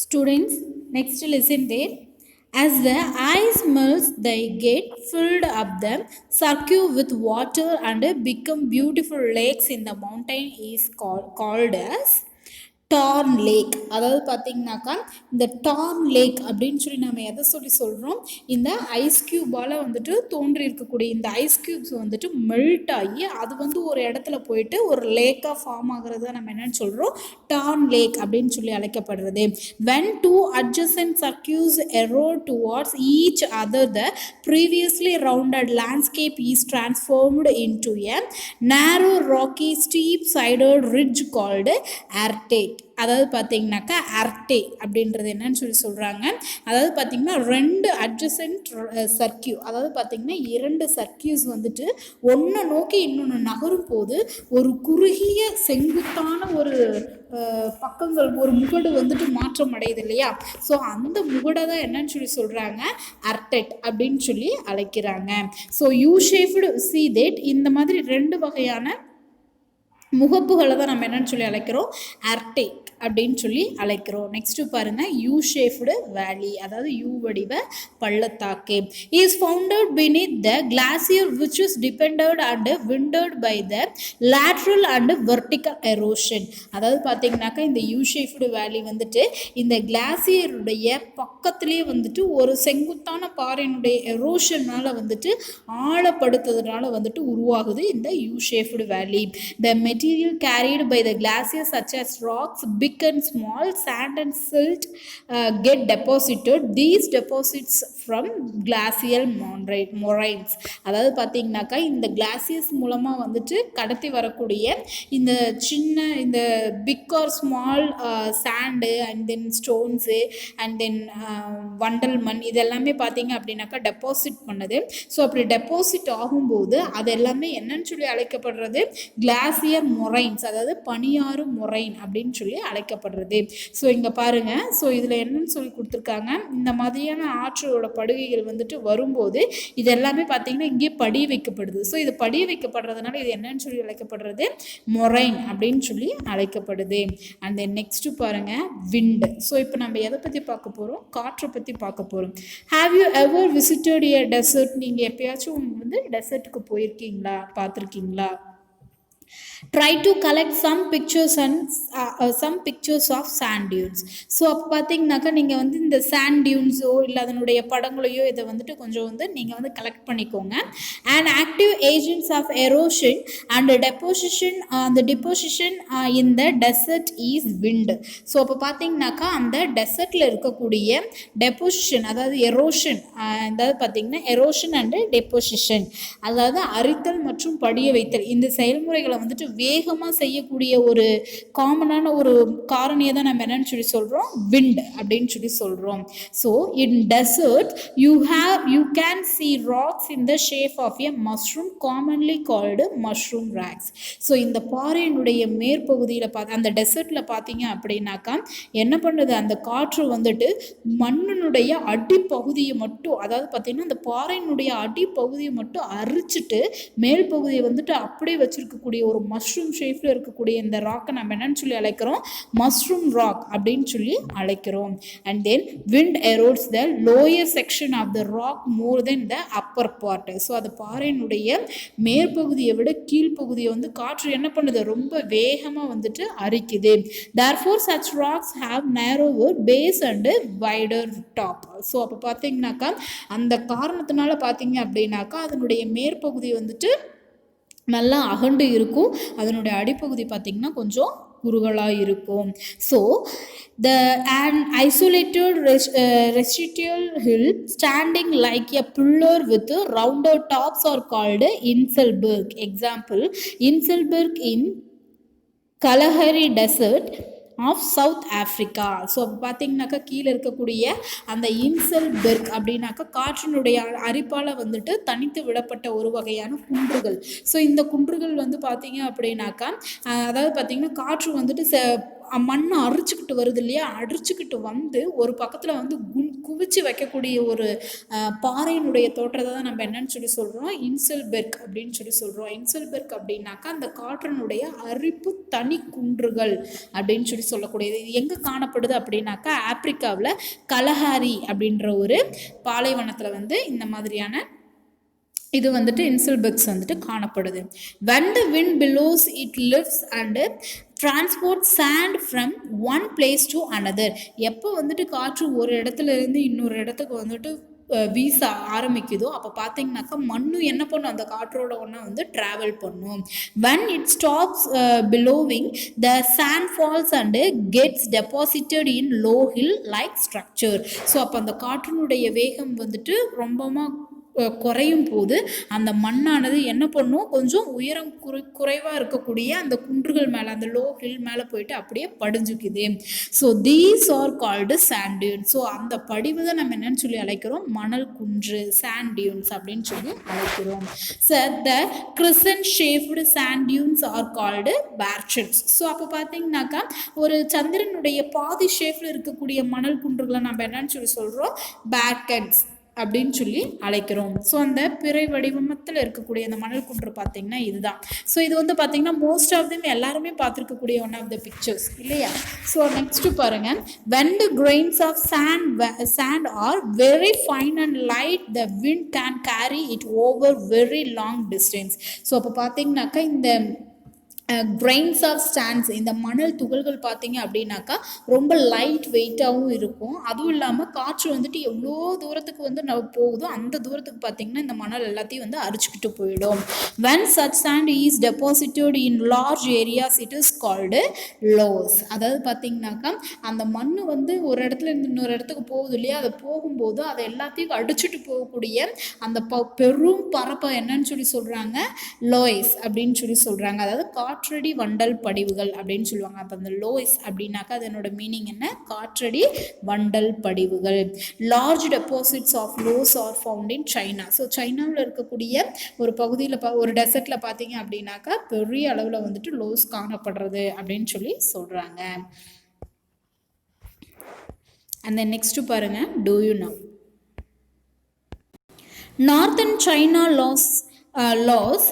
Students, next listen there. As the ice melts, they get filled up the circle with water and become beautiful lakes in the mountain is called as tarn lake. அதாவது பார்த்தீங்கன்னாக்கா இந்த torn lakh அப்படின்னு சொல்லி நம்ம எதை சொல்கிறோம், இந்த ice க்யூபால் வந்துட்டு தோன்றி இருக்கக்கூடிய இந்த ஐஸ் க்யூப்ஸ் வந்துட்டு மெல்ட் ஆகி அது வந்து ஒரு இடத்துல போயிட்டு ஒரு லேக்காக ஃபார்ம் ஆகிறது தான் நம்ம என்னன்னு சொல்கிறோம், டார்ன் லேக் அப்படின்னு சொல்லி அழைக்கப்படுறது. when two adjacent circuits erode towards each other, the previously rounded landscape is transformed into a narrow rocky steep sided ridge called arcade. அதாவது பார்த்தீங்கன்னாக்கா அர்டே அப்படின்றது என்னன்னு சொல்லி சொல்கிறாங்க. அதாவது பார்த்திங்கன்னா ரெண்டு அட்ஜசன்ட் சர்க்கியூ, அதாவது பார்த்திங்கன்னா இரண்டு சர்க்கியூஸ் வந்துட்டு ஒன்றை நோக்கி இன்னொன்று நகரும் போது ஒரு குறுகிய செங்குத்தான ஒரு பக்கங்கள் ஒரு முகடு வந்துட்டு மாற்றம் அடையுது இல்லையா. ஸோ அந்த முகடை தான் என்னன்னு சொல்லி சொல்கிறாங்க, அர்டெட் அப்படின்னு சொல்லி அழைக்கிறாங்க. So U shaped C that இந்த மாதிரி ரெண்டு வகையான முகப்புகளை தான் நம்ம என்னன்னு சொல்லி அழைக்கிறோம், அர்டே அப்படின்னு சொல்லி அழைக்கிறோம். நெக்ஸ்ட்டு பாருங்கள், யூ ஷேப்டு வேலி, அதாவது யூ வடிவ பள்ளத்தாக்கு. Is founded beneath the glacier which is depended and winded by the lateral and vertical erosion. அதாவது பார்த்தீங்கன்னாக்கா இந்த யூ ஷேப்டு வேலி வந்துட்டு இந்த கிளாசியருடைய பக்கத்துலேயே வந்துட்டு ஒரு செங்குத்தான பாறையினுடைய எரோஷனால் வந்துட்டு ஆழப்படுத்துறதுனால வந்துட்டு உருவாகுது இந்த யூ ஷேப்டு வேலி. The material carried by the glaciers such as rocks, big and small, sand and silt get deposited. These deposits from glacial moraines. அதாவது பார்த்தீங்கன்னாக்கா இந்த கிளாசியர்ஸ் மூலமாக வந்துட்டு கடத்தி வரக்கூடிய இந்த சின்ன இந்த big or small sand and then stones and then வண்டல் மண் இதெல்லாமே பார்த்தீங்க அப்படின்னாக்கா டெபாசிட் பண்ணுது. ஸோ அப்படி டெபாசிட் ஆகும்போது அது எல்லாமே என்னன்னு சொல்லி அழைக்கப்படுறது, கிளாசியர் மொரைன்ஸ், அதாவது பனியாறு மொரைன் அப்படின்னு சொல்லி அழைக்கப்படுறது. ஸோ இங்கே பாருங்கள், ஸோ இதில் என்னன்னு சொல்லி கொடுத்துருக்காங்க, இந்த மாதிரியான ஆற்றோட படுகைகள் வந்துட்டு வரும்போது இது எல்லாமே பார்த்தீங்கன்னா இங்கே படிய வைக்கப்படுது. ஸோ இது படிய வைக்கப்படுறதுனால இது என்னன்னு சொல்லி அழைக்கப்படுறது, மொரைன் அப்படின்னு சொல்லி அழைக்கப்படுது. அண்ட் தென் நெக்ஸ்ட்டு பாருங்கள், விண்டு. ஸோ இப்போ நம்ம எதை பற்றி பார்க்க போகிறோம், காற்றை பற்றி பார்க்க போகிறோம். Have you ever visited a desert? நீங்கள் எப்பயாச்சும் வந்து டெசர்ட்டுக்கு போயிருக்கீங்களா, பார்த்துருக்கீங்களா? Try to collect some pictures and some pictures of sand dunes. So அப்போ பார்த்தீங்கன்னாக்கா நீங்கள் வந்து இந்த சாண்ட் டியூன்ஸோ இல்லை அதனுடைய படங்களையோ இதை வந்துட்டு கொஞ்சம் வந்து நீங்கள் வந்து கலெக்ட் பண்ணிக்கோங்க. And active agents of erosion and deposition, அந்த deposition in the desert is wind. So அப்போ பார்த்தீங்கன்னாக்கா அந்த டெசர்ட்டில் இருக்கக்கூடிய டெபோசிஷன், அதாவது எரோஷன், அதாவது பார்த்தீங்கன்னா எரோஷன் அண்டு டெபோசிஷன், அதாவது அரித்தல் மற்றும் படிய வைத்தல், இந்த செயல்முறைகளை வந்துட்டு வேகமாக செய்யக்கூடிய ஒரு காமனான ஒரு காரணியை தான் நம்ம என்னன்னு சொல்லி சொல்கிறோம், விண்ட் அப்படின்னு சொல்லி சொல்கிறோம். So in dessert you can see rocks in the shape of a mushroom commonly called mushroom rocks. So இந்த பாறையினுடைய மேற்பகுதியில் அந்த டெசர்ட்டில் பார்த்தீங்க அப்படின்னாக்கா என்ன பண்ணுது, அந்த காற்று வந்துட்டு மண்ணினுடைய அடிப்பகுதியை மட்டும், அதாவது பார்த்தீங்கன்னா அந்த பாறையினுடைய அடிப்பகுதியை மட்டும் அரிச்சிட்டு மேல் பகுதியை வந்துட்டு அப்படியே வச்சிருக்கக்கூடிய ஒரு மஷ்ரூம் ஷேப்பில் இருக்கக்கூடிய இந்த ராக்கை நம்ம என்னன்னு சொல்லி அழைக்கிறோம், மஷ்ரூம் ராக் அப்படின்னு சொல்லி அழைக்கிறோம். And then wind erodes the lower section of the rock more than the upper part. So அது பாறையினுடைய மேற்பகுதியை விட கீழ்ப்பகுதியை வந்து காற்று என்ன பண்ணுது, ரொம்ப வேகமாக வந்துட்டு அரிக்குது. Therefore such rocks have narrower base and wider top. So அப்போ பார்த்தீங்கன்னாக்கா அந்த காரணத்தினால பார்த்தீங்க அப்படின்னாக்கா அதனுடைய மேற்பகுதி வந்துட்டு நல்லா அகண்டு இருக்கும், அதனுடைய அடிப்பகுதி பார்த்திங்கன்னா கொஞ்சம் குறுகலாக இருக்கும். So an isolated residual hill standing like a pillar with rounded tops are called Inselberg. Example, Inselberg in Kalahari Desert of South Africa. So அப்போ பார்த்தீங்கன்னாக்கா கீழே இருக்கக்கூடிய அந்த இன்செல்பெர்க் அப்படின்னாக்கா காற்றினுடைய அரிப்பால் வந்துட்டு தனித்து விடப்பட்ட ஒரு வகையான குன்றுகள். ஸோ இந்த குன்றுகள் வந்து பார்த்தீங்க அப்படின்னாக்கா அதாவது பார்த்தீங்கன்னா காற்று வந்துட்டு மண்ணை அரிச்சுக்கிட்டு வருது இல்லையா, அடிச்சுக்கிட்டு வந்து ஒரு பக்கத்தில் வந்து குவிச்சு வைக்கக்கூடிய ஒரு பாறையினுடைய தோற்றத்தை தான் நம்ம என்னன்னு சொல்லி சொல்கிறோம், இன்செல்பெர்க் அப்படின்னு சொல்லி சொல்கிறோம். இன்செல்பெர்க் அப்படின்னாக்கா அந்த காற்றினுடைய அரிப்பு தனி குன்றுகள் அப்படின்னு சொல்லி சொல்லக்கூடியது. இது எங்கே காணப்படுது அப்படின்னாக்கா ஆப்பிரிக்காவில் கலஹாரி அப்படின்ற ஒரு பாலைவனத்தில் வந்து இந்த மாதிரியான இது வந்துட்டு இன்செல்பெர்க்ஸ் வந்துட்டு காணப்படுது. when the wind blows it lifts and transport sand from one place to another. எப்போ வந்துட்டு காற்று ஒரு இடத்துல இருந்து இன்னொரு இடத்துக்கு வந்துட்டு வீச ஆரம்பிக்குதோ அப்போ பார்த்தீங்கன்னாக்கா மண்ணு என்ன பண்ணும், அந்த காற்றோட ஒன்றா வந்து ட்ராவல் பண்ணும். when it stops blowing the sand falls and gets deposited in low hill like structure. So அப்போ அந்த காற்றினுடைய வேகம் வந்துட்டு ரொம்பமா குறையும் போது அந்த மண்ணானது என்ன பண்ணும், கொஞ்சம் உயரம் குறைவாக இருக்கக்கூடிய அந்த குன்றுகள் மேலே, அந்த லோ ஹில் மேலே போயிட்டு அப்படியே படிஞ்சுக்குது. So these are called sand dunes. So அந்த படிவு தான் நம்ம என்னன்னு சொல்லி அழைக்கிறோம், மணல் குன்று, சாண்ட் டியூன்ஸ் அப்படின்னு சொல்லி அழைக்கிறோம். Sir the crescent shaped sand dunes are called barchans. So அப்போ பார்த்தீங்கன்னாக்கா ஒரு சந்திரனுடைய பாதி ஷேப்பில் இருக்கக்கூடிய மணல் குன்றுகளை நம்ம என்னன்னு சொல்லி சொல்கிறோம், பேக்கன்ஸ் அப்படின்னு சொல்லி அழைக்கிறோம். ஸோ அந்த பிறை வடிவமத்தில் இருக்கக்கூடிய அந்த மணல் குன்று பார்த்தீங்கன்னா இதுதான். ஸோ இது வந்து பார்த்தீங்கன்னா மோஸ்ட் ஆஃப் தெம் எல்லாருமே பார்த்துருக்கக்கூடிய ஒன் ஆஃப் த பிக்சர்ஸ் இல்லையா. ஸோ நெக்ஸ்ட்டு பாருங்கள், when the grains of sand are very fine and light, the wind can carry it over very long distance. So அப்போ பார்த்தீங்கன்னாக்கா இந்த கிரெயின்ஸ் ஆஃப் ஸ்டாண்ட்ஸ், இந்த மணல் துகள்கள் பார்த்தீங்க அப்படின்னாக்கா ரொம்ப லைட் வெயிட்டாகவும் இருக்கும். அதுவும் இல்லாமல் காற்று வந்துட்டு எவ்வளோ தூரத்துக்கு வந்து போகுதோ அந்த தூரத்துக்கு பார்த்தீங்கன்னா இந்த மணல் எல்லாத்தையும் வந்து அரிச்சுக்கிட்டு போயிடும். when such sand is deposited in large areas it is called loess. அதாவது பார்த்தீங்கன்னாக்கா அந்த மண் வந்து ஒரு இடத்துல இருந்து இன்னொரு இடத்துக்கு போகுது இல்லையா, அதை போகும்போது அதை எல்லாத்தையும் அடிச்சுட்டு போகக்கூடிய அந்த பெரும் பரப்பை என்னன்னு சொல்லி சொல்கிறாங்க, லோய்ஸ் அப்படின்னு சொல்லி சொல்கிறாங்க. அதாவது காற்றடி வண்டல் படிவுகள் அப்படின்னு சொல்லுவாங்க. அப்போ அந்த லோய்ஸ் அப்படின்னாக்கா அதனோட மீனிங் என்ன, காற்றடி வண்டல் படிவுகள். Large deposits of loess are found in China. So சைனாவில் இருக்கக்கூடிய ஒரு பகுதியில் ஒரு டெசர்ட்டில் பார்த்தீங்க அப்படின்னாக்கா பெரிய அளவில் வந்துட்டு லோஸ் காணப்படுறது அப்படின்னு சொல்லி சொல்கிறாங்க. அந்த நெக்ஸ்ட்டு பாருங்கள், do you know northern China loess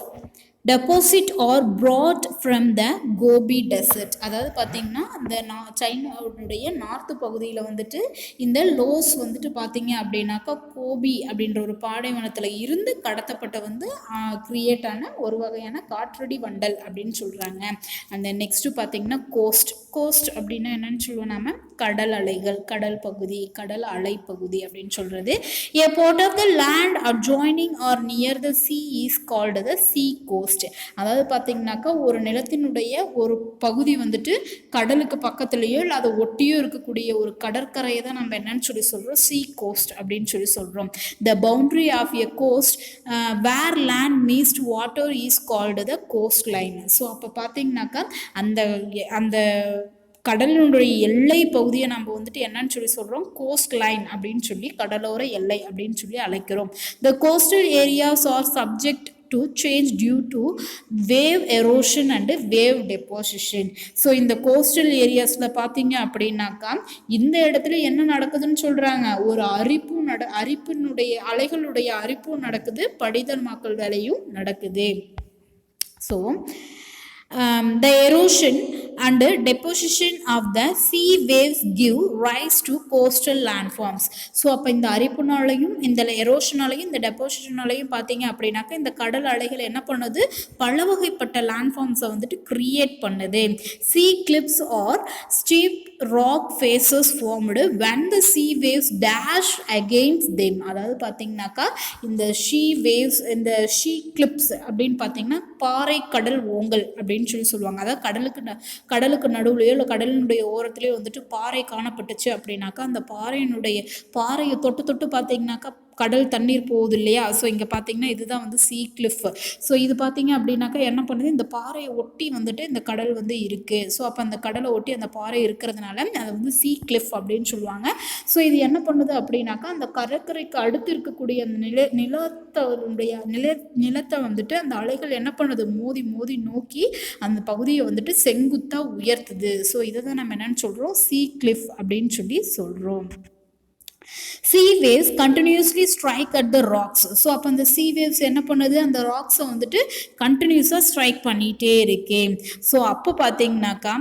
deposit are brought from the Gobi desert. அதாவது பார்த்திங்கன்னா அந்த சைனாவுடைய நார்த்து பகுதியில் வந்துட்டு இந்த லோஸ் வந்துட்டு பார்த்திங்க அப்படின்னாக்கா கோபி அப்படின்ற ஒரு பாலைவனத்தில் இருந்து கடத்தப்பட்ட வந்து கிரியேட் ஆன ஒரு வகையான காற்றடி வண்டல் அப்படின்னு சொல்கிறாங்க. அந்த நெக்ஸ்ட்டு பார்த்திங்கன்னா கோஸ்ட் அப்படின்னா என்னன்னு சொல்லுவோம் நாம, கடல் அலைகள், கடல் பகுதி, கடல் அலை பகுதி அப்படின்னு சொல்கிறது. A part of the land adjoining or near the sea is called the sea coast. அதாவது பார்த்தீங்கன்னாக்கா ஒரு நிலத்தினுடைய ஒரு பகுதி வந்துட்டு கடலுக்கு பக்கத்துலேயோ இல்லை அதை ஒட்டியோ இருக்கக்கூடிய ஒரு கடற்கரையை தான் நம்ம என்னன்னு சொல்லி சொல்கிறோம், சீ கோஸ்ட் அப்படின்னு சொல்லி சொல்கிறோம். The boundary of a coast where land மீஸ்ட் water is called the coast line. So அப்போ பார்த்தீங்கன்னாக்கா அந்த கடலினுடைய எல்லை பகுதியை நம்ம வந்துட்டு என்னன்னு சொல்லி சொல்கிறோம், கோஸ்ட் லைன் அப்படின்னு சொல்லி, கடலோர எல்லை அப்படின்னு சொல்லி அழைக்கிறோம். த coastal areas R subject to change due to wave erosion and wave deposition. So இந்த கோஸ்டல் ஏரியாஸில் பார்த்தீங்க அப்படின்னாக்கா இந்த இடத்துல என்ன நடக்குதுன்னு சொல்கிறாங்க, ஒரு அரிப்பினுடைய அலைகளுடைய அரிப்பும் நடக்குது, படிதமாக்கல் வேலையும் நடக்குது. So the erosion and deposition of the sea waves give rise to coastal landforms. So அப்போ இந்த அரிப்புனாலையும் இந்த எரோஷனாலையும் இந்த டெபோசிஷனாலையும் பார்த்தீங்க அப்படின்னாக்கா இந்த கடல் அலைகள் என்ன பண்ணுது, பல வகைப்பட்ட லேண்ட்ஃபார்ம்ஸை வந்துட்டு கிரியேட் பண்ணுது. sea cliffs or steep rock faces formed when the sea waves dash against them. அதாவது பார்த்தீங்கன்னாக்கா இந்த இந்த ஷீ கிளிப்ஸ் அப்படின்னு பார்த்தீங்கன்னா பாறை கடல் ஓங்கல் அப்படின்னு சொல்லி சொல்லுவாங்க. அதாவது கடலுக்கு நடுவுலையோ இல்லை கடலினுடைய ஓரத்துலேயோ வந்துட்டு பாறை காணப்பட்டுச்சு அப்படின்னாக்கா அந்த பாறையை தொட்டு பார்த்தீங்கன்னாக்கா கடல் தண்ணீர் போகுது இல்லையா. ஸோ இங்கே பார்த்தீங்கன்னா இதுதான் வந்து சீ கிளிஃப். ஸோ இது பார்த்தீங்க அப்படின்னாக்கா என்ன பண்ணுது, இந்த பாறையை ஒட்டி வந்துட்டு இந்த கடல் வந்து இருக்குது. ஸோ அப்போ அந்த கடலை ஒட்டி அந்த பாறை இருக்கிறதுனால அதை வந்து சீ கிளிஃப் அப்படின்னு சொல்லுவாங்க. ஸோ இது என்ன பண்ணுது அப்படின்னாக்கா அந்த கடற்கரைக்கு அடுத்து இருக்கக்கூடிய அந்த நிலத்தை வந்துட்டு அந்த அலைகள் என்ன பண்ணுது, மோதி மோதி நோக்கி அந்த பகுதியை வந்துட்டு செங்குத்தாக உயர்த்துது. ஸோ இதை தான் நம்ம என்னன்னு சொல்கிறோம், சீ கிளிஃப் அப்படின்னு சொல்லி சொல்கிறோம். sea waves continuously strike at the rocks. So அப்போ அந்த sea waves என்ன பண்ணுது, அந்த ராக்ஸை வந்துட்டு கண்டினியூஸாக ஸ்ட்ரைக் பண்ணிகிட்டே இருக்கு. ஸோ அப்போ பார்த்தீங்கன்னாக்கா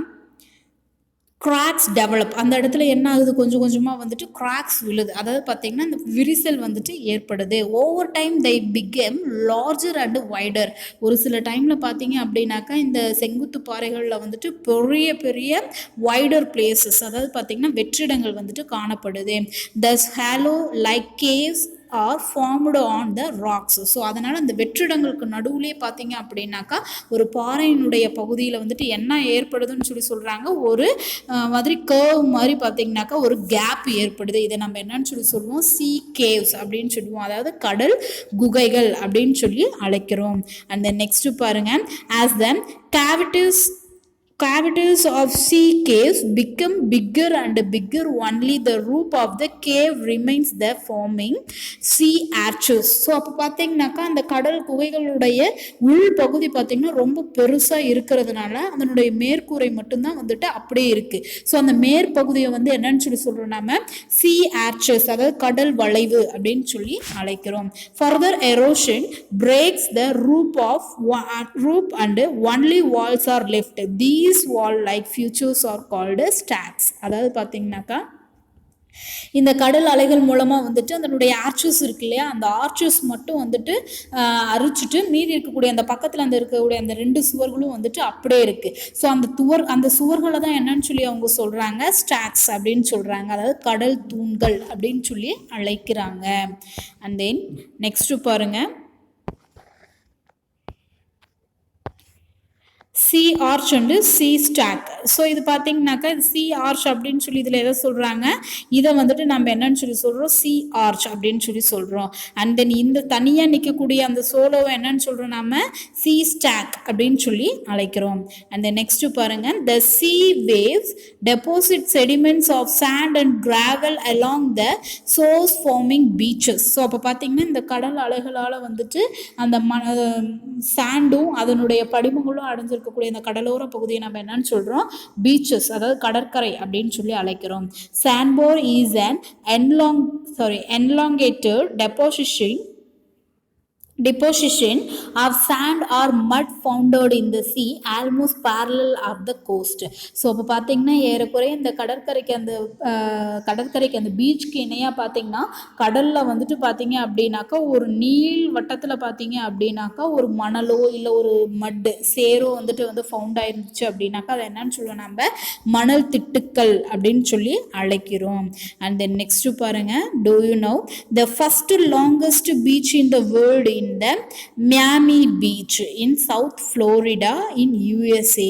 கிராக்ஸ் டெவலப், அந்த இடத்துல என்ன ஆகுது, கொஞ்சம் கொஞ்சமாக வந்துட்டு கிராக்ஸ் விழுது. அதாவது பார்த்தீங்கன்னா இந்த விரிசல் வந்துட்டு ஏற்படுது. Over time they became larger and wider. ஒரு சில டைமில் பார்த்தீங்க அப்படின்னாக்கா இந்த செங்குத்து பாறைகளில் வந்துட்டு பெரிய பெரிய வைடர் பிளேசஸ், அதாவது பார்த்தீங்கன்னா வெற்றிடங்கள் வந்துட்டு காணப்படுது. thus hollow like caves are formed on the rocks. So அதனால் அந்த வெற்றிடங்களுக்கு நடுவுலே பார்த்தீங்க அப்படின்னாக்கா ஒரு பாறையினுடைய பகுதியில் வந்துட்டு என்ன ஏற்படுதுன்னு சொல்லி சொல்கிறாங்க, ஒரு மாதிரி கர்வ் மாதிரி பார்த்தீங்கன்னாக்கா ஒரு கேப் ஏற்படுது. இதை நம்ம என்னன்னு சொல்லி சொல்லுவோம், சீ கேவ்ஸ் அப்படின்னு சொல்லுவோம். அதாவது கடல் குகைகள் அப்படின்னு சொல்லி அழைக்கிறோம். அண்ட் தென் நெக்ஸ்ட் பாருங்க, as the cavities of sea caves become bigger and bigger, only the roof of the cave remains there, forming sea arches. So அப்போ பார்த்தீங்கன்னாக்கா அந்த கடல் குகைகளுடைய உள் பகுதி பார்த்தீங்கன்னா ரொம்ப பெருசாக இருக்கிறதுனால அதனுடைய மேற்கூரை மட்டும்தான் வந்துட்டு அப்படியே இருக்குது. ஸோ அந்த மேற்பகுதியை வந்து என்னன்னு சொல்லி சொல்கிறோம் நம்ம, sea arches, அதாவது கடல் வளைவு அப்படின்னு சொல்லி அழைக்கிறோம். Further erosion breaks the roof and only walls are left. These wall like features are called stacks. அதாவது பார்த்தீங்கன்னாக்கா இந்த கடல் அலைகள் மூலமாக வந்துட்டு அதனுடைய ஆர்ச்சஸ் இருக்கு இல்லையா, அந்த ஆர்ச்சஸ் மட்டும் வந்துட்டு அரிச்சிட்டு மீதி இருக்கக்கூடிய அந்த பக்கத்தில் அந்த இருக்கக்கூடிய அந்த 2 சுவர்களும் வந்துட்டு அப்படியே இருக்குது. ஸோ அந்த சுவர்களை தான் என்னன்னு சொல்லி அவங்க சொல்கிறாங்க, ஸ்டாக்ஸ் அப்படின்னு சொல்கிறாங்க. அதாவது கடல் தூண்கள் அப்படின்னு சொல்லி அழைக்கிறாங்க. அண்ட் தென் நெக்ஸ்ட்டு பாருங்கள், sea arch and sea stack. So இது பார்த்தீங்கன்னாக்கா இது சி ஆர்ச் அப்படின்னு சொல்லி இதில் எதை சொல்கிறாங்க, இதை வந்துட்டு நம்ம என்னன்னு சொல்லி சொல்கிறோம், சி ஆர்ச் அப்படின்னு சொல்லி சொல்கிறோம். அண்ட் தென் இந்த தனியாக நிற்கக்கூடிய அந்த சோலோவை என்னன்னு சொல்கிறோம் நம்ம, சி ஸ்டாக் அப்படின்னு சொல்லி அழைக்கிறோம். அண்ட் தென் நெக்ஸ்ட்டு பாருங்கள், the sea waves deposit sediments of sand and gravel along the shore forming beaches. So அப்போ பார்த்தீங்கன்னா இந்த கடல் அலைகளால் வந்துட்டு அந்த சாண்டும் அதனுடைய படிமங்களும் அடைஞ்சிருக்க இந்த கடலோர பகுதியை நம்ம என்னன்னு சொல்றோம், பீச்சஸ், அதாவது கடற்கரை அப்படின்னு சொல்லி அழைக்கிறோம். sandbar is an elongated deposition of sand or mud founded in the sea almost parallel of the coast. So அப்போ பார்த்தீங்கன்னா ஏறக்குறைய இந்த கடற்கரைக்கு அந்த பீச்சுக்கு இணையாக பார்த்தீங்கன்னா கடலில் வந்துட்டு பார்த்தீங்க அப்படின்னாக்கா ஒரு நீள் வட்டத்தில் பார்த்தீங்க அப்படின்னாக்கா ஒரு மணலோ இல்லை ஒரு மட்டு சேரோ வந்துட்டு ஃபவுண்ட் ஆயிருந்துச்சு அப்படின்னாக்கா அதை என்னன்னு சொல்லுவோம் நம்ம, மணல் திட்டுக்கள் அப்படின்னு சொல்லி அழைக்கிறோம். அண்ட் தென் நெக்ஸ்ட் பாருங்க, do you know the first longest beach in the world in the Miami Beach in South Florida in USA.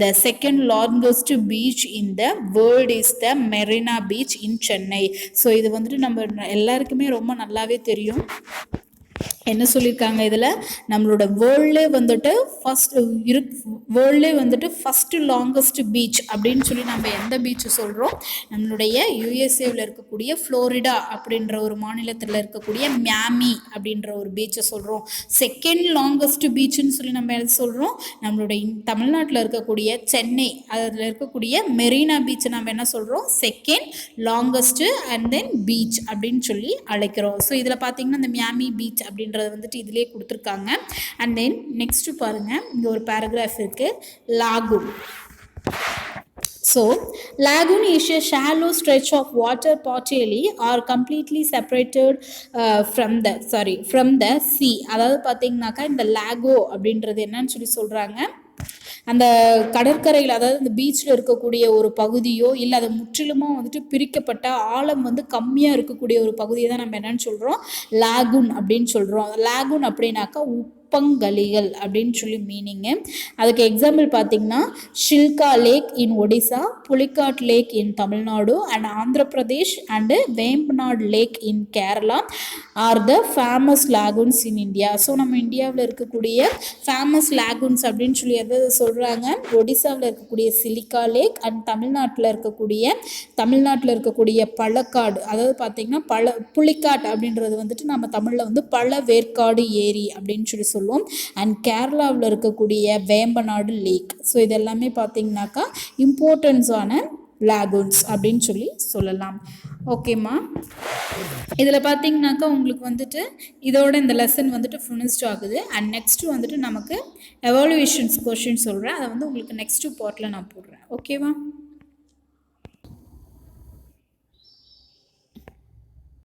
The second longest beach in the world is the Marina Beach in Chennai. So இது வந்துட்டு நம்ம எல்லாருக்குமே ரொம்ப நல்லாவே தெரியும். என்ன சொல்லியிருக்காங்க இதில், நம்மளோட வேர்ல்ட்லே வந்துட்டு ஃபஸ்ட்டு லாங்கஸ்ட் பீச் அப்படின்னு சொல்லி நம்ம எந்த பீச்சு சொல்கிறோம், நம்மளுடைய யூஎஸ்ஏவில் இருக்கக்கூடிய ஃப்ளோரிடா அப்படின்ற ஒரு மாநிலத்தில் இருக்கக்கூடிய மியாமி அப்படின்ற ஒரு பீச்சை சொல்கிறோம். செகண்ட் லாங்கஸ்ட் பீச்சுன்னு சொல்லி நம்ம எது சொல்கிறோம், நம்மளுடைய தமிழ்நாட்டில் இருக்கக்கூடிய சென்னை அதில் இருக்கக்கூடிய மெரினா பீச்சை நம்ம என்ன சொல்கிறோம், second longest and then beach அப்படின்னு சொல்லி அழைக்கிறோம். ஸோ இதில் பார்த்தீங்கன்னா இந்த மியாமி பீச் அப்படின்றது வந்துட்டு இதிலே கொடுத்துருக்காங்க. அண்ட் தென் நெக்ஸ்ட் பாருங்க, இங்க ஒரு பேராகிராஃப் இருக்கு, lagoon. So, lagoon is a shallow stretch of water partially or completely separated from the sea. அதாவது பார்த்தீங்கன்னாக்கா இந்த லாகோ அப்படின்றது என்னன்னு சொல்லி சொல்கிறாங்க, அந்த கடற்கரையில் அதாவது அந்த பீச்சில் இருக்கக்கூடிய ஒரு பகுதியோ இல்லை அதை முற்றிலுமாக வந்துட்டு பிரிக்கப்பட்ட ஆழம் கம்மியாக இருக்கக்கூடிய ஒரு பகுதியை தான் நம்ம என்னன்னு சொல்கிறோம், லாகூன் அப்படின்னு சொல்கிறோம். லாகூன் அப்படின்னாக்கா உப்பங்கழிகள் அப்படின்னு சொல்லி மீனிங்கு. அதுக்கு எக்ஸாம்பிள் பார்த்தீங்கன்னா Chilka lake in Odisha, Pulicat lake in Tamil Nadu and Andhra Pradesh and Vembanad lake in Kerala are the famous lagoons in India. So நம்ம இந்தியாவில் இருக்கக்கூடிய ஃபேமஸ் லேகூன்ஸ் அப்படின்னு சொல்லி எதை சொல்கிறாங்க, ஒடிசாவில் இருக்கக்கூடிய சிலிக்கா லேக் அண்ட் தமிழ்நாட்டில் இருக்கக்கூடிய பழக்காடு, அதாவது பார்த்திங்கன்னா புலிக்காட் அப்படின்றது வந்துட்டு நம்ம தமிழில் வந்து பழவேற்காடு ஏரி அப்படின்னு சொல்லி சொல்லுவோம். அண்ட் கேரளாவில் இருக்கக்கூடிய வேம்பநாடு லேக். ஸோ இதெல்லாமே பார்த்திங்கனாக்கா இம்பார்ட்டன்ஸான லேகூன்ஸ் அப்படின்னு சொல்லலாம். ஓகேம்மா, இதில் பார்த்தீங்கன்னாக்கா உங்களுக்கு வந்துட்டு இதோட இந்த லெசன் வந்துட்டு ஃபினிஷ்ட் ஆகுது. அண்ட் நெக்ஸ்ட்டு வந்துட்டு நமக்கு எவாலுவேஷன்ஸ் கொஷின் சொல்கிறேன், அதை வந்து உங்களுக்கு நெக்ஸ்ட்டு பார்ட்டில் நான் போடுறேன். ஓகேவா?